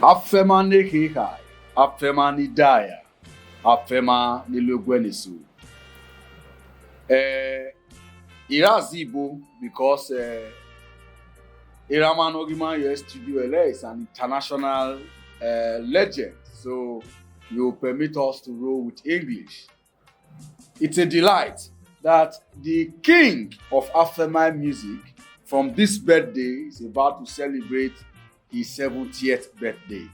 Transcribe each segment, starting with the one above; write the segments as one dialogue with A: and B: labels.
A: Afema ne hehai, afema ni daya, afema ni lugwenisu. Irazibo because Iraman Ogiman US Studio LA is an international legend, so you permit us to roll with English. It's a delight that the king of Afema music from this birthday is about to celebrate his 70th birthday.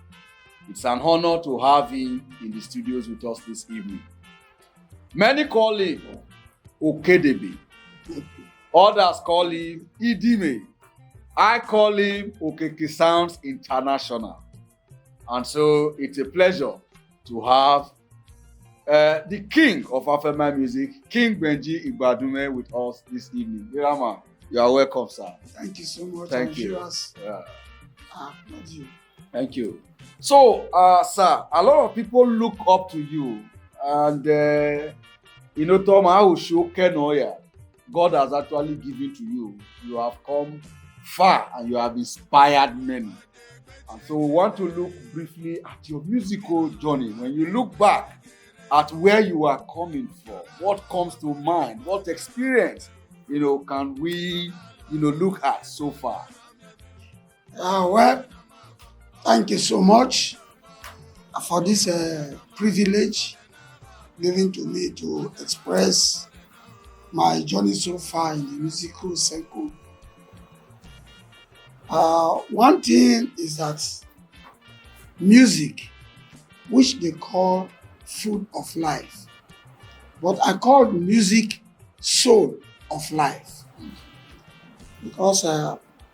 A: It's an honor to have him in the studios with us this evening. Many call him Okeke. Others call him Idime. I call him Okeke Sounds International. And so it's a pleasure to have the king of Afema music, King Benji Igbadumhe, with us this evening. Irama, you are welcome, sir.
B: Thank you so much.
A: Thank you.
B: Not you.
A: Thank you. So, sir, a lot of people look up to you, and Tom, I will show Kenoya. God has actually given to you. You have come far and you have inspired many. And so we want to look briefly at your musical journey. When you look back at where you are coming from, what comes to mind, what experience, can we, look at so far?
B: Well, thank you so much for this privilege given to me to express my journey so far in the musical circle. One thing is that music, which they call food of life, but I call music soul of life. Because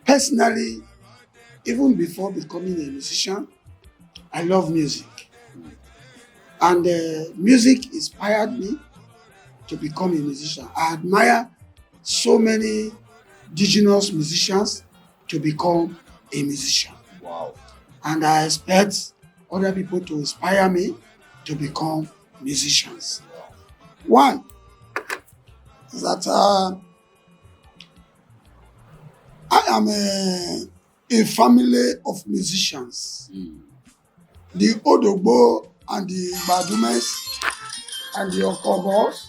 B: personally, even before becoming a musician, I love music. And music inspired me to become a musician. I admire so many indigenous musicians to become a musician.
A: Wow.
B: And I expect other people to inspire me to become musicians. One is that I am a family of musicians. The Odogbo and the Igbadumhes and the Okogos,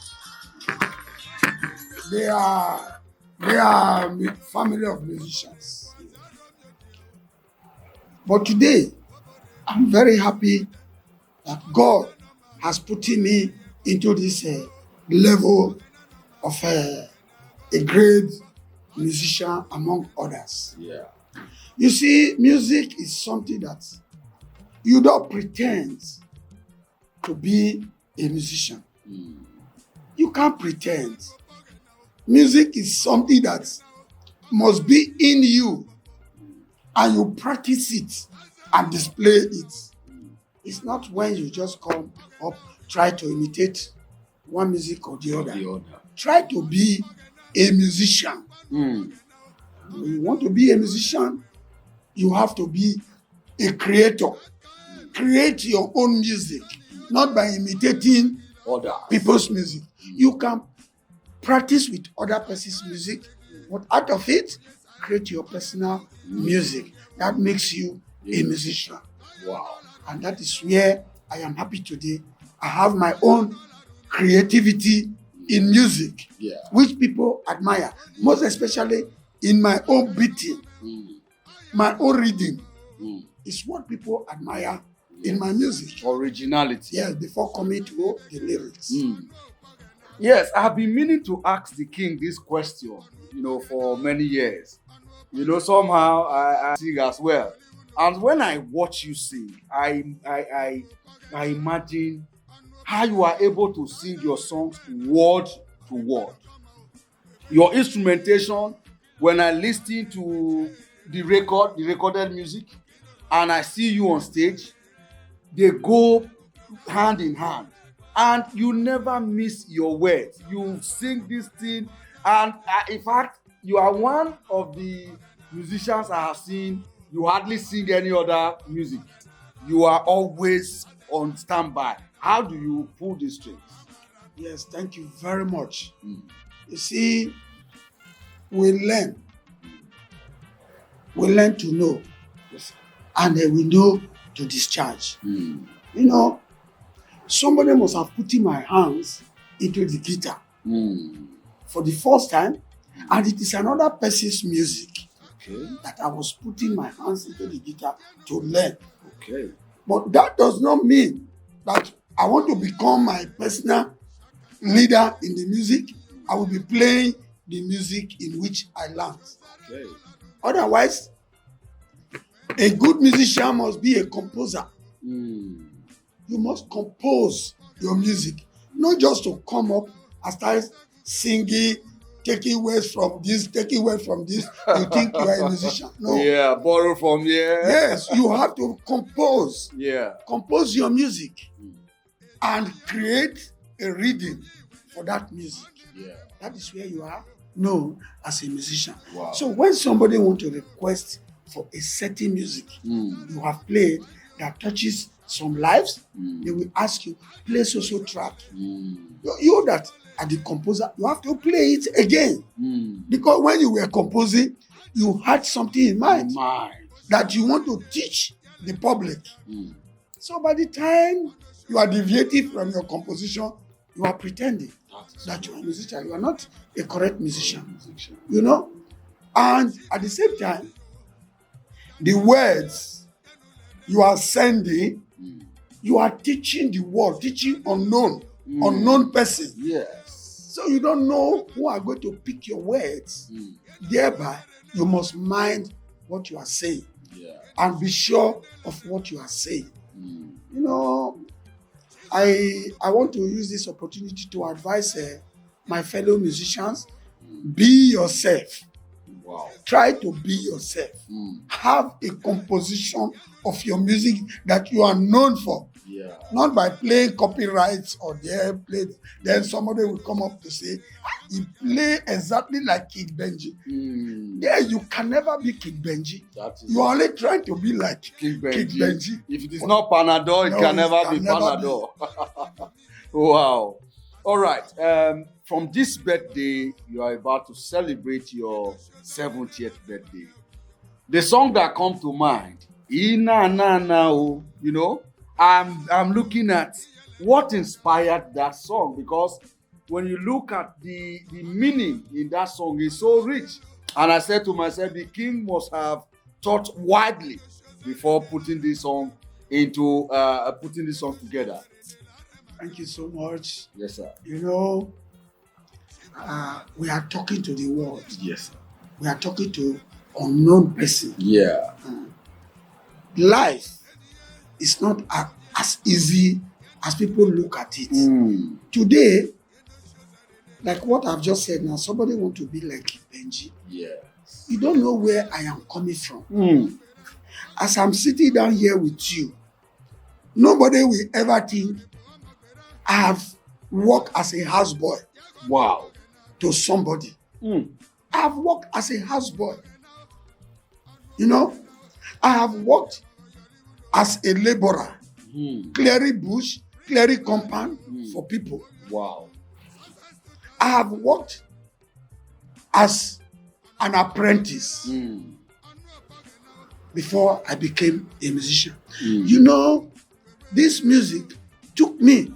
B: they are a family of musicians. But today, I'm very happy that God has put me into this level of a great musician among others.
A: Yeah.
B: You see, music is something that you don't pretend to be a musician. You can't pretend. Music is something that must be in you, and you practice it and display it. It's not when you just come up, try to imitate one music or the other. Try to be a musician. When you want to be a musician, you have to be a creator. Create your own music, not by imitating
A: Other
B: people's music. You can practice with other person's music, but out of it, create your personal music. That makes you a musician.
A: Wow.
B: And that is where I am happy today. I have my own creativity in music, which people admire, most especially in my own beating, my own rhythm. Is what people admire in my music.
A: Originality.
B: Yes, before coming to the lyrics.
A: Yes, I have been meaning to ask the king this question, for many years. Somehow I sing as well. And when I watch you sing, I imagine how you are able to sing your songs word to word. Your instrumentation, when I listen to the recorded music, and I see you on stage, they go hand in hand. And you never miss your words. You sing this thing, and in fact, you are one of the musicians I have seen. You hardly sing any other music. You are always on standby. How do you pull these strings?
B: Yes, thank you very much. You see, we learn to know, and then we know to discharge.
A: Mm.
B: You know, somebody must have put in my hands into the guitar
A: Mm.
B: for the first time, and it is another person's music
A: Okay.
B: that I was putting my hands into the guitar to learn.
A: Okay.
B: But that does not mean that I want to become my personal leader in the music. I will be playing the music in which I learned.
A: Okay.
B: Otherwise, a good musician must be a composer.
A: Mm.
B: You must compose your music, not just to come up and start singing, taking words from this, taking words from this. You think you are a musician? No.
A: Yeah, borrow from here.
B: Yes, you have to compose.
A: Yeah.
B: Compose your music and create a rhythm for that music.
A: Yeah.
B: That is where you are known as a musician.
A: Wow.
B: So when somebody wants to request for a certain music you have played that touches some lives, they will ask you, play so track. You that are the composer, you have to play it again. Because when you were composing, you had something in mind that you want to teach the public. So by the time you are deviating from your composition, you are pretending that you are a musician. You are not a correct musician. You know? And at the same time, the words you are sending, you are teaching the world, teaching unknown person.
A: Yes.
B: So you don't know who are going to pick your words. Thereby, you must mind what you are saying and be sure of what you are saying. You know, I want to use this opportunity to advise my fellow musicians, be yourself.
A: Wow.
B: Try to be yourself. Have a composition of your music that you are known for.
A: Yeah.
B: Not by playing copyrights or then somebody will come up to say, he play exactly like King Benji. Yeah, you can never be King Benji. You are only trying to be like
A: King Benji.
B: King Benji.
A: If it is not Panadol, it can never be Panadol. Wow. All right. From this birthday, you are about to celebrate your 70th birthday. The song that comes to mind, Ina na na o, you know, I'm looking at what inspired that song, because when you look at the meaning in that song is so rich. And I said to myself, the king must have thought widely before putting this song together.
B: Thank you so much.
A: Yes, sir.
B: You know, we are talking to the world.
A: Yes, sir.
B: We are talking to unknown person.
A: Yeah.
B: Life is not as easy as people look at it. Today, like what I've just said now, somebody want to be like Benji.
A: Yes.
B: You don't know where I am coming from. As I'm sitting down here with you, nobody will ever think I have worked as a houseboy.
A: Wow.
B: To somebody. I have worked as a houseboy. You know, I have worked as a laborer, clearing bush, clearing compound for people.
A: Wow.
B: I have worked as an apprentice before I became a musician. You know, this music took me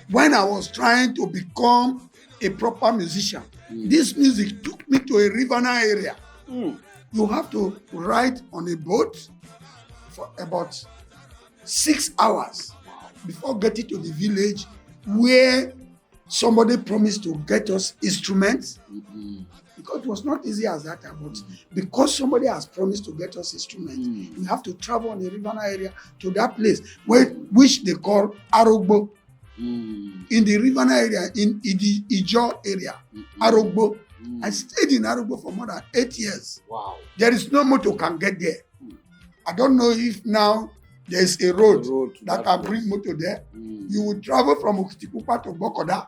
B: when I was trying to become a proper musician. This music took me to a Riverina area. You have to ride on a boat for about 6 hours before getting to the village where somebody promised to get us instruments. Because it was not easy as that, but because somebody has promised to get us instruments, we have to travel on the Riverina area to that place which they call Arogbo. In the Riverina area, in the Ijo area, Arogbo. I stayed in Arogbo for more than 8 years.
A: Wow.
B: There is no motor can get there. I don't know if now there is a road that can bring motor there. You will travel from Okitipupa to Bokoda.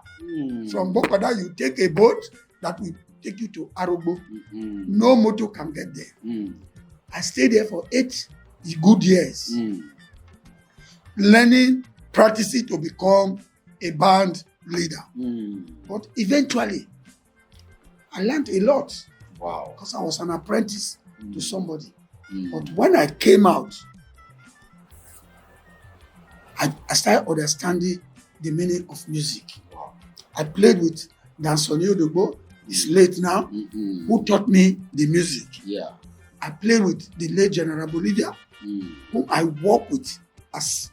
B: From Bokoda, you take a boat that will take you to Arogbo. No motor can get there. I stayed there for 8 good years. Learning, practicing to become a band leader. But eventually, I learned a lot.
A: Wow.
B: Because I was an apprentice to somebody. But when I came out, I started understanding the meaning of music.
A: Wow.
B: I played with Dansoni Odogbo, he's late now,
A: Mm-hmm.
B: who taught me the music.
A: Yeah.
B: I played with the late General Bolivia, whom I worked with as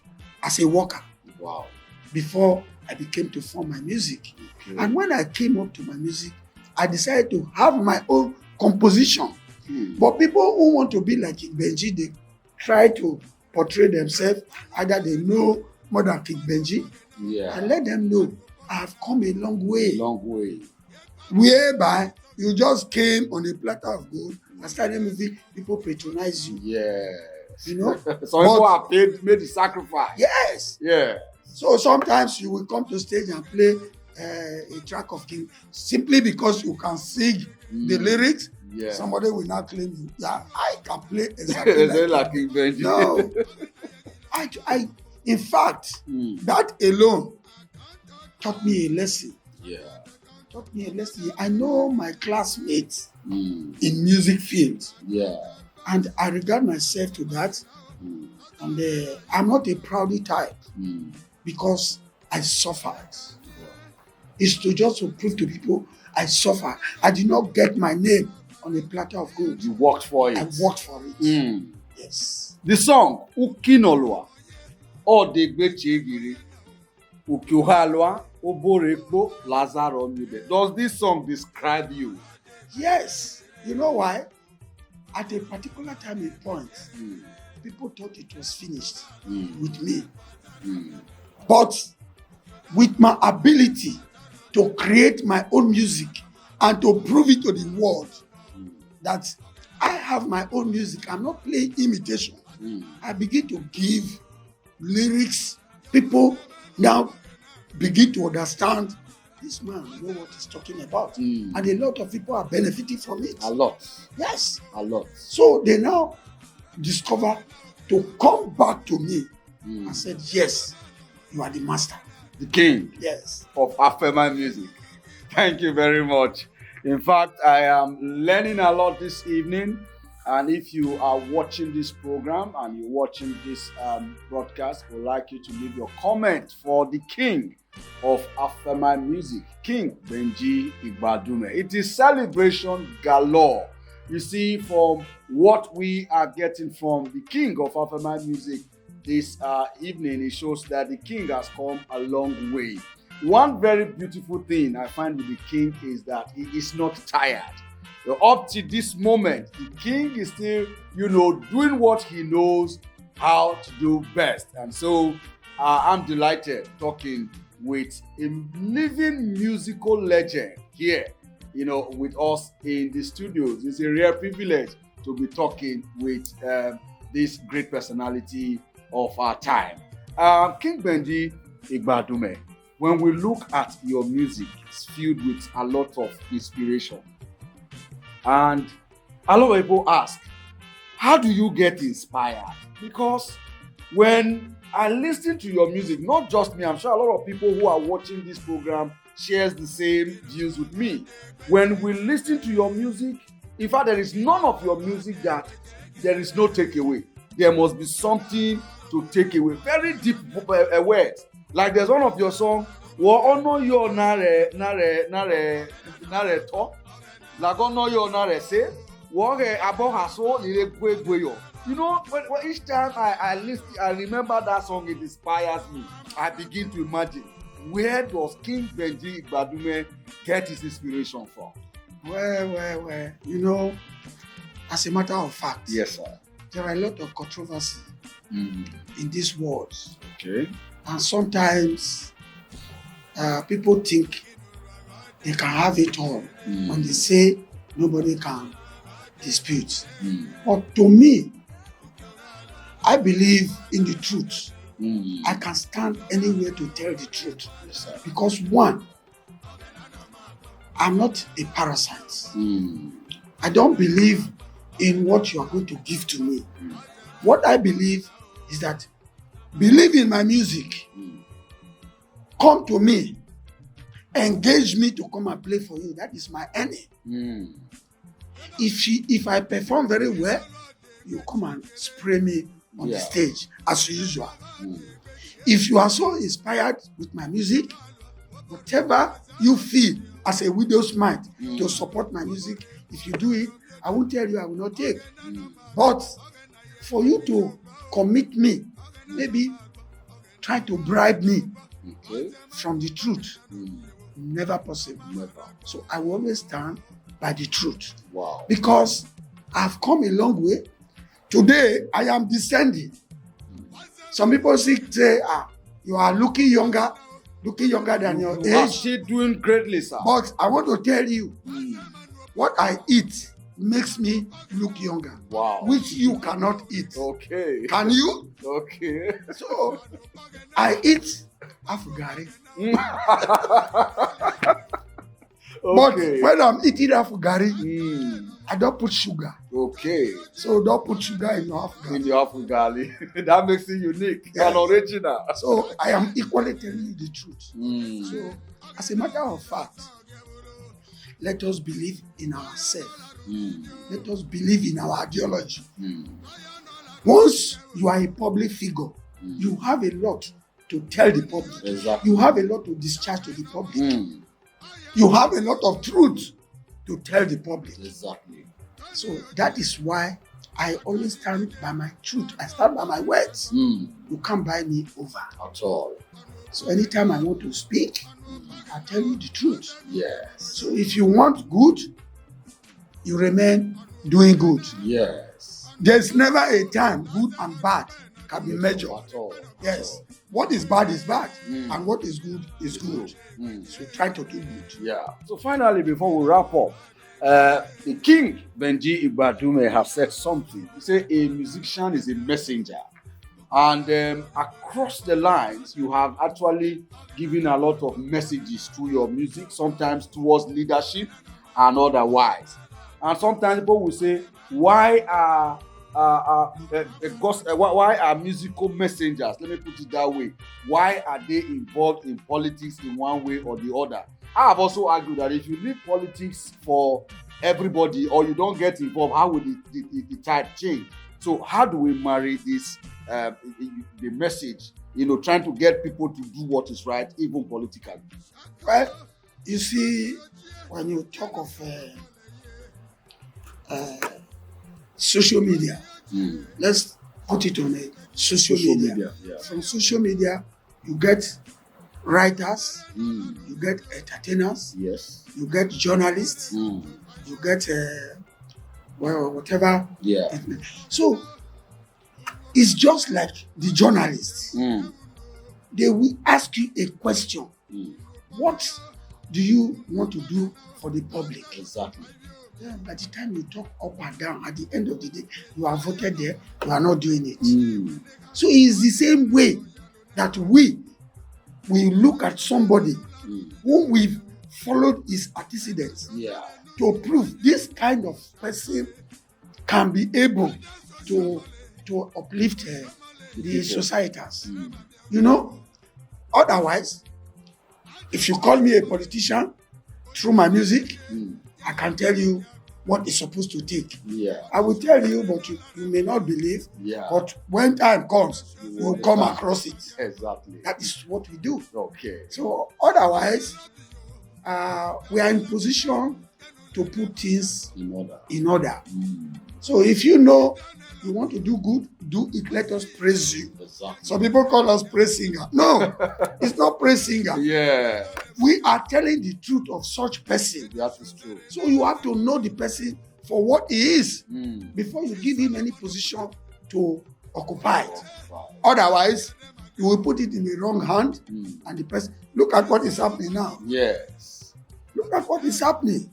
B: a worker.
A: Wow.
B: Before I became to form my music.
A: Okay.
B: And when I came up to my music, I decided to have my own composition. But people who want to be like King Benji, they try to portray themselves, either they know more than King Benji, and let them know I have come a long way.
A: Long way.
B: Whereby you just came on a platter of gold and started moving, people patronize you.
A: Yes.
B: You know?
A: Some people have made the sacrifice.
B: Yes.
A: Yeah.
B: So sometimes you will come to stage and play a track of King simply because you can sing the lyrics.
A: Yeah.
B: Somebody will not claim you. Yeah, I can play exactly
A: like King Benji.
B: No. I in fact, that alone taught me a lesson.
A: Yeah.
B: Taught me a lesson. I know my classmates in music fields.
A: Yeah.
B: And I regard myself to that. And I'm not a proudy type because I suffered. It's to just to prove to people I suffer. I did not get my name on a platter of gold.
A: You worked for it.
B: I worked for it. Yes.
A: The song Ukinoloa Odegbe Chegiri Ukyohalwa Oborekbo Lazaro Mide. Does this song describe you?
B: Yes. You know why? At a particular time and point, people thought it was finished with me. But with my ability to create my own music and to prove it to the world that I have my own music, I'm not playing imitation. I begin to give lyrics. People now begin to understand this man knows what he's talking about. And a lot of people are benefiting from it.
A: A lot.
B: Yes.
A: A lot.
B: So they now discover to come back to me and said, yes, you are the master.
A: The king.
B: Yes.
A: Of Afema music. Thank you very much. In fact, I am learning a lot this evening. And if you are watching this program and you're watching this broadcast, I would like you to leave your comment for the king of Afema music, King Benji Igbadumhe. It is celebration galore. You see, from what we are getting from the king of Afema music this evening, it shows that the king has come a long way. One very beautiful thing I find with the king is that he is not tired. Up to this moment, the king is still, doing what he knows how to do best. And so I'm delighted talking with a living musical legend here, with us in the studios. It's a rare privilege to be talking with this great personality of our time. King Benji Igbadumhe, when we look at your music, it's filled with a lot of inspiration. And a lot of people ask, how do you get inspired? Because when I listen to your music, not just me, I'm sure a lot of people who are watching this program shares the same views with me. When we listen to your music, in fact, there is none of your music that there is no takeaway. There must be something to take away. Very deep words. Like there's one of your songs, wo ono yo nare to. Like ono yo nare se. Wo he abohaso nire gwe yo. When each time I listen, I remember that song, it inspires me. I begin to imagine, where does King Benji Igbadumhe get his inspiration from?
B: Well. As a matter of fact,
A: yes, sir,
B: there are a lot of controversy in this world.
A: Okay.
B: And sometimes people think they can have it all when they say nobody can dispute. But to me, I believe in the truth. I can stand anywhere to tell the truth.
A: Yes, sir.
B: Because one, I'm not a parasite. I don't believe in what you are going to give to me. What I believe is that believe in my music. Come to me. Engage me to come and play for you. That is my earning. If I perform very well, you come and spray me on the stage as usual. If you are so inspired with my music, whatever you feel as a widow's mind to support my music, if you do it, I won't tell you I will not take. But for you to commit me, maybe try to bribe me from the truth, never possible.
A: Never.
B: So I will always stand by the truth.
A: Wow.
B: Because I've come a long way. Today, I am descending. Some people say, you are looking younger than your
A: You are
B: age.
A: still doing greatly, sir.
B: But I want to tell you, what I eat makes me look younger.
A: Wow.
B: Which you cannot eat.
A: Okay.
B: Can you?
A: Okay.
B: So, I eat afugari. But when I'm eating afugari, I don't put sugar.
A: Okay.
B: So don't put sugar in your afugari.
A: In your afugari. That makes it unique and original.
B: So I am equally telling you the truth. So as a matter of fact, let us believe in ourselves. Let us believe in our ideology. Once you are a public figure, you have a lot to tell the public.
A: Exactly.
B: You have a lot to discharge to the public. You have a lot of truth to tell the public.
A: Exactly.
B: So that is why I always stand by my truth. I stand by my words. You can't buy me over.
A: At all.
B: So anytime I want to speak, I tell you the truth.
A: Yes.
B: So if you want good, you remain doing good.
A: Yes.
B: There's never a time good and bad can be measured.
A: At all.
B: Yes. What is bad, and what is good is good. So try to do good.
A: Yeah. So finally, before we wrap up, the King Benji Igbadumhe has said something. He said a musician is a messenger, and across the lines, you have actually given a lot of messages through your music, sometimes towards leadership and otherwise. And sometimes people will say, why are musical messengers, let me put it that way, why are they involved in politics in one way or the other? I have also argued that if you leave politics for everybody or you don't get involved, how will the tide change? So how do we marry this the message, trying to get people to do what is right, even politically?
B: Well, you see, when you talk of social media, let's put it on a social media.
A: Yeah.
B: From social media, you get writers, you get entertainers,
A: Yes.
B: you get journalists, you get whatever.
A: Yeah.
B: So it's just like the journalists. They will ask you a question. What do you want to do for the public?
A: Exactly.
B: Yeah, by the time you talk up and down, at the end of the day, you are voted there, you are not doing it. So it's the same way that we look at somebody who we've followed his antecedents to prove this kind of person can be able to uplift the societies. Otherwise, if you call me a politician through my music, I can tell you what is supposed to take. I will tell you, but you may not believe. But when time comes, you will come across it.
A: Exactly.
B: That is what we do.
A: Okay.
B: So otherwise, we are in position to put things in order. So if you know you want to do good, do it. Let us praise you.
A: Exactly.
B: Some people call us praise singer. No, it's not praise singer.
A: Yeah.
B: We are telling the truth of such person.
A: That is true.
B: So you have to know the person for what he is before you give him any position to occupy it. Otherwise, you will put it in the wrong hand and the person. Look at what is happening now.
A: Yes.
B: Look at what is happening.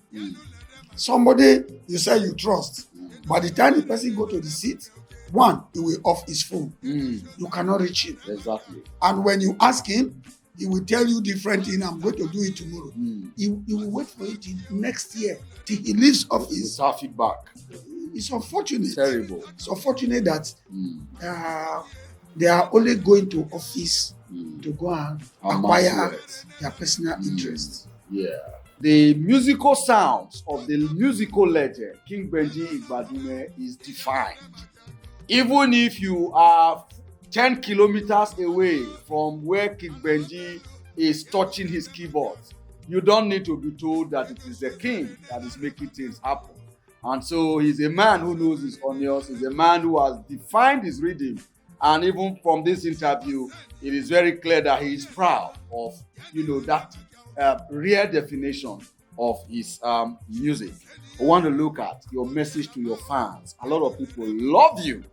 B: Somebody you say you trust. By the time the person go to the seat, one, he will off his phone. You cannot reach him.
A: Exactly.
B: And when you ask him, he will tell you different thing. I'm going to do it tomorrow. He will wait for it till next year till he leaves office.
A: Without feedback.
B: It's unfortunate.
A: Terrible.
B: It's unfortunate that they are only going to office to go and acquire their personal interests.
A: Yeah. The musical sounds of the musical legend King Benji Igbadumhe is defined. Even if you are 10 kilometers away from where King Benji is touching his keyboard. You don't need to be told that it is the king that is making things happen. And so he's a man who knows his onions, he's a man who has defined his rhythm. And even from this interview, it is very clear that he is proud of, that rare definition of his music. I want to look at your message to your fans. A lot of people love you.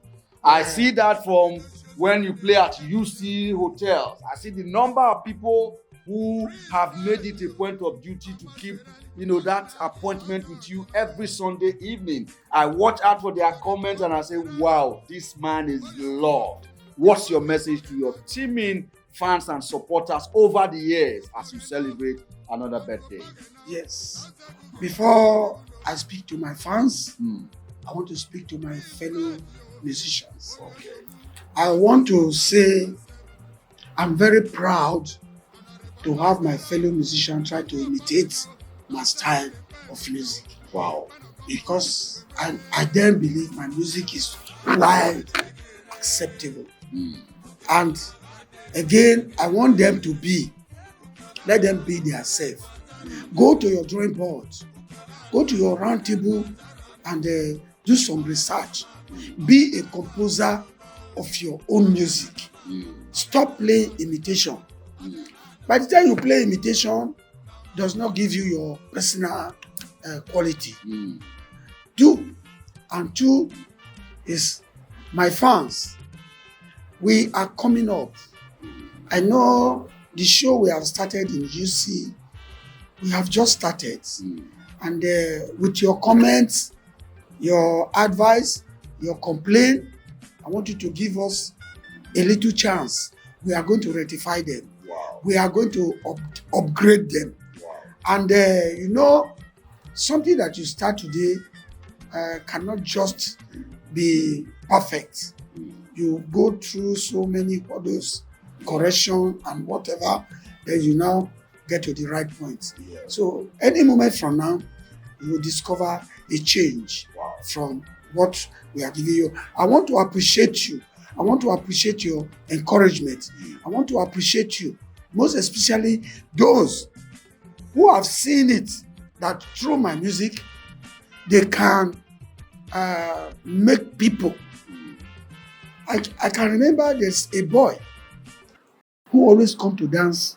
A: I see that from when you play at UC hotels. I see the number of people who have made it a point of duty to keep, that appointment with you every Sunday evening. I watch out for their comments and I say, wow, this man is loved. What's your message to your teaming fans and supporters over the years as you celebrate another birthday?
B: Yes. Before I speak to my fans, I want to speak to my fellow musicians.
A: Okay.
B: I want to say I'm very proud to have my fellow musicians try to imitate my style of music.
A: Wow.
B: Because I then believe my music is wide acceptable. And again, I want them to let them be themselves. Go to your drawing board, go to your round table and do some research. Be a composer of your own music. Stop playing imitation. By the time you play imitation, does not give you your personal quality. And two is my fans. We are coming up. I know the show we have started in UC, we have just started. And with your comments, your advice, your complaint, I want you to give us a little chance. We are going to rectify them.
A: Wow.
B: We are going to upgrade them.
A: Wow.
B: And something that you start today cannot just be perfect. You go through so many hurdles, correction and whatever, then you now get to the right point.
A: Yeah.
B: So any moment from now, you will discover a change from what we are giving you. I want to appreciate you. I want to appreciate your encouragement. I want to appreciate you, most especially those who have seen it, that through my music, they can make people. I can remember there's a boy who always come to dance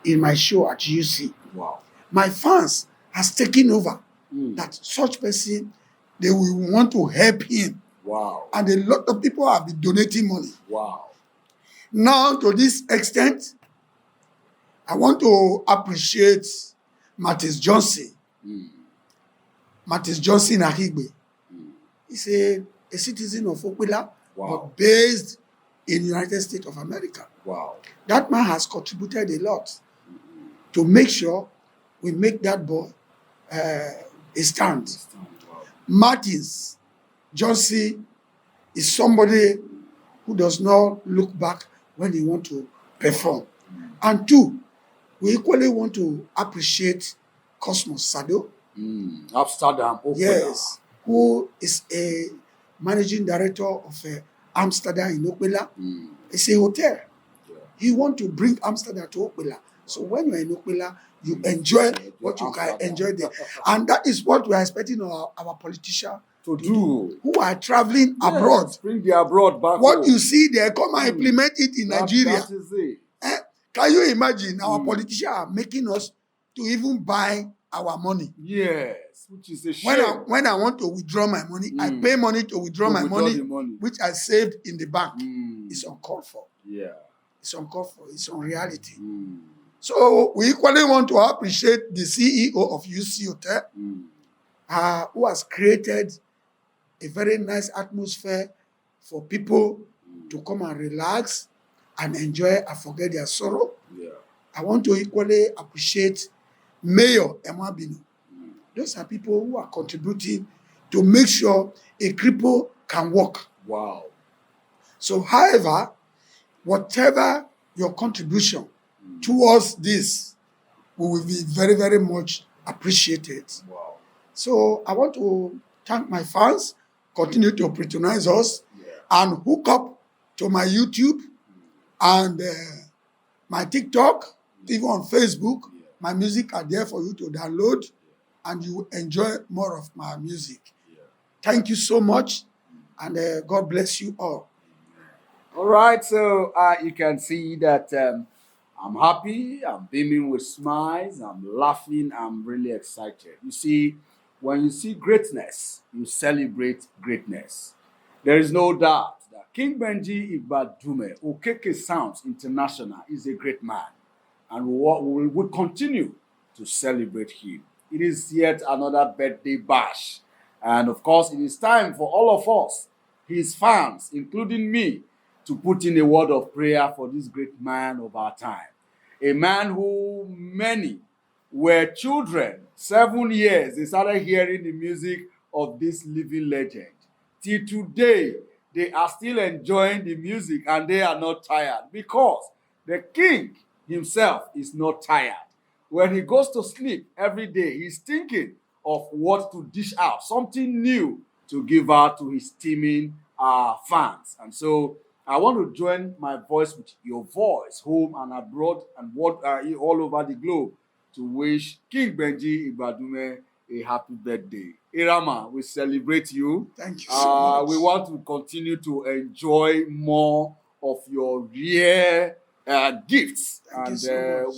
B: in my show at UC.
A: Wow.
B: My fans has taken over that such person, they will want to help him.
A: Wow.
B: And a lot of people have been donating money.
A: Wow.
B: Now, to this extent, I want to appreciate Martins Johnson. Martins Johnson Ahigbe. He's a citizen of Okwila, but based in the United States of America.
A: Wow.
B: That man has contributed a lot to make sure we make that boy a stand.
A: Wow.
B: Martins Johnson is somebody who does not look back when he wants to perform. And two, we equally want to appreciate Cosmos Sado.
A: Amsterdam.
B: Yes, who is a managing director of Amsterdam in Okwila. It's a hotel.
A: Yeah.
B: He want to bring Amsterdam to Okwila. So when you're in Okwila, you enjoy what you can enjoy there. And that is what we are expecting our politicians
A: to do.
B: Who are traveling abroad.
A: Bring the abroad back
B: What
A: home.
B: you see there, come and implement it in Nigeria.
A: That is it.
B: Can you imagine our politicians are making us to even buy our money?
A: Yes, which is a shame.
B: When I want to withdraw my money, I pay money to withdraw my money, which I saved in the bank. It's uncalled for.
A: Yeah.
B: It's uncalled for. It's unreality. So we equally want to appreciate the CEO of UC Hotel, who has created a very nice atmosphere for people to come and relax and enjoy and forget their sorrow.
A: Yeah.
B: I want to equally appreciate Mayor Emma Bino. Those are people who are contributing to make sure a cripple can walk.
A: Wow.
B: So, however, whatever your contribution towards this will be very, very much appreciated.
A: Wow.
B: So, I want to thank my fans, continue to patronize us, and hook up to my YouTube and my TikTok, even on Facebook. My music are there for you to download, and you will enjoy more of my music. Thank you so much, and God bless you all.
A: All right, so you can see that I'm happy, I'm beaming with smiles, I'm laughing, I'm really excited. You see, when you see greatness, you celebrate greatness. There is no doubt that King Benji Igbadumhe, Okeke Sounds International, is a great man, and we will continue to celebrate him. It is yet another birthday bash, and of course, it is time for all of us, his fans, including me, to put in a word of prayer for this great man of our time. A man who many were children, 7 years, they started hearing the music of this living legend. Till today, they are still enjoying the music and they are not tired because the king himself is not tired. When he goes to sleep every day, he's thinking of what to dish out, something new to give out to his teeming fans. And so I want to join my voice with your voice, home and abroad and all over the globe, to wish King Benji Igbadumhe a happy birthday. Irama, we celebrate you.
B: Thank you so much.
A: We want to continue to enjoy more of your rare gifts.
B: Thank you
A: And
B: so much.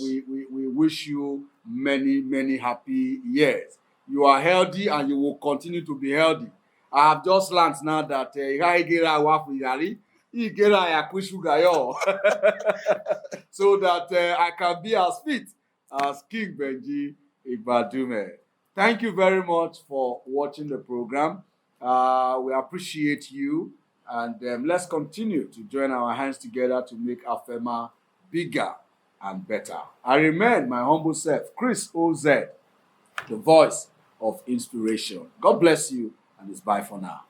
A: we wish you many, many happy years. You are healthy and you will continue to be healthy. I have just learned now that so that I can be as fit as King Benji Igbadumhe. Thank you very much for watching the program. We appreciate you, and let's continue to join our hands together to make Afema bigger and better. I remain my humble self, Chris OZ, the voice of inspiration. God bless you, and it's bye for now.